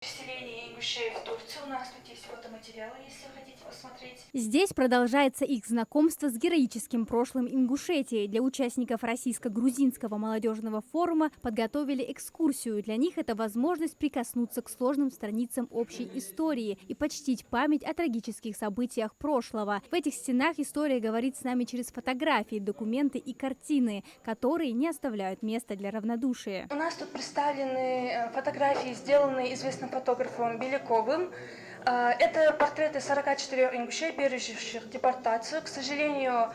Переселение ингушей в Турцию. У нас тут есть фотоматериалы, если вы хотите посмотреть. Здесь продолжается их знакомство с героическим прошлым Ингушетии. Для участников Российско-грузинского молодежного форума подготовили экскурсию. Для них это возможность прикоснуться к сложным страницам общей истории и почтить память о трагических событиях прошлого. В этих стенах история говорит с нами через фотографии, документы и картины, которые не оставляют места для равнодушия. У нас тут представлены фотографии, сделанные известным фотографом Беляковым. Это портреты 44 ингушей, переживших депортацию. К сожалению,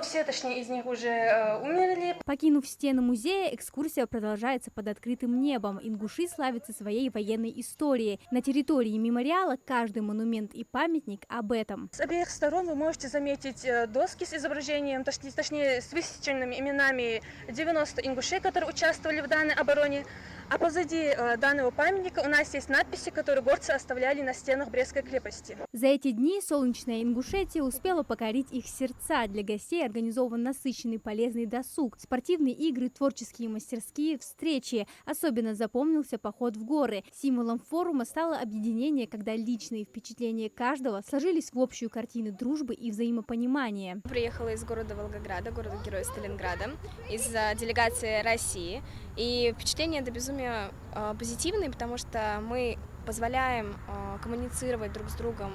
все из них уже умерли. Покинув стены музея, экскурсия продолжается под открытым небом. Ингуши славятся своей военной историей. На территории мемориала каждый монумент и памятник об этом. С обеих сторон вы можете заметить доски с изображением, точнее с высеченными именами 90 ингушей, которые участвовали в данной обороне. А позади данного памятника у нас есть надписи, которые горцы оставляли на стенах Брестской крепости. За эти дни солнечная Ингушетия успела покорить их сердца. Для гостей организован насыщенный полезный досуг, спортивные игры, творческие мастерские, встречи. Особенно запомнился поход в горы. Символом форума стало объединение, когда личные впечатления каждого сложились в общую картину дружбы и взаимопонимания. Приехала из города Волгограда, города-героя Сталинграда, из делегации России. И впечатление до безумия позитивные, потому что мы позволяем коммуницировать друг с другом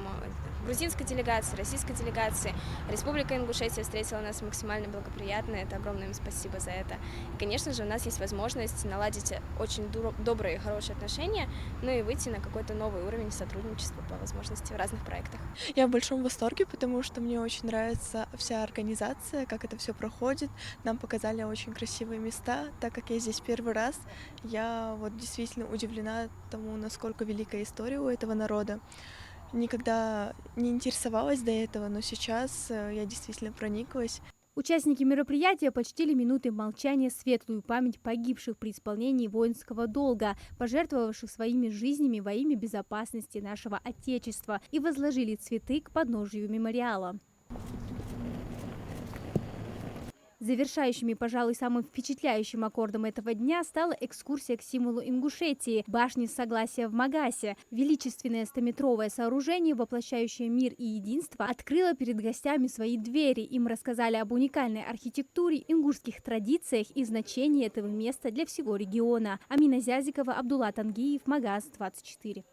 грузинской делегации, российской делегации. Республика Ингушетия встретила нас максимально благоприятно, это огромное им спасибо за это. И, конечно же, у нас есть возможность наладить очень добрые и хорошие отношения, ну и выйти на какой-то новый уровень сотрудничества по возможности в разных проектах. Я в большом восторге, потому что мне очень нравится вся организация, как это все проходит. Нам показали очень красивые места. Так как я здесь первый раз, я действительно удивлена тому, насколько великая история у этого народа. Никогда не интересовалась до этого, но сейчас я действительно прониклась. Участники мероприятия почтили минутой молчания светлую память погибших при исполнении воинского долга, пожертвовавших своими жизнями во имя безопасности нашего Отечества, и возложили цветы к подножию мемориала. Завершающими, пожалуй, самым впечатляющим аккордом этого дня стала экскурсия к символу Ингушетии – башни Согласия в Магасе. Величественное 100-метровое сооружение, воплощающее мир и единство, открыло перед гостями свои двери. Им рассказали об уникальной архитектуре, ингушских традициях и значении этого места для всего региона. Амина Зязикова, Абдулла Тангиев, Магаз 24.